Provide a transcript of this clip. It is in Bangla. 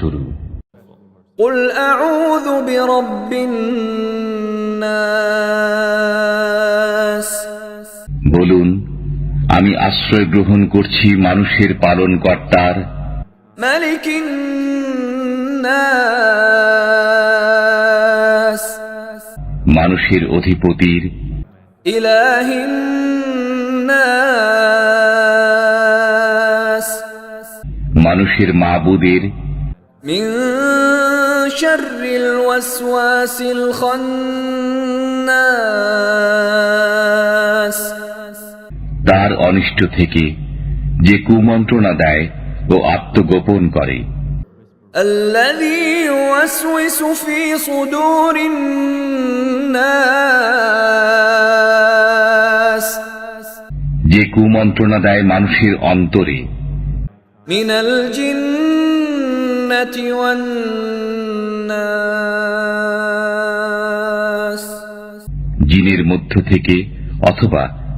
শুরু। قل أعوذ برب الناس বলুন, আমি আশ্রয় গ্রহণ করছি মানুষের পালনকর্তার, ملك الناس মানুষের অধিপতির, إله الناس মানুষের মাবুদের, من شر الوسواس الخناس তার অনিষ্ট থেকে যে কুমন্ত্রণা দেয় ও আত্মগোপন করে, الذي يوسوس في صدور الناس যে কুমন্ত্রণা দেয় মানুষের অন্তরে, من الجنة والناس জিনের মধ্য থেকে অথবা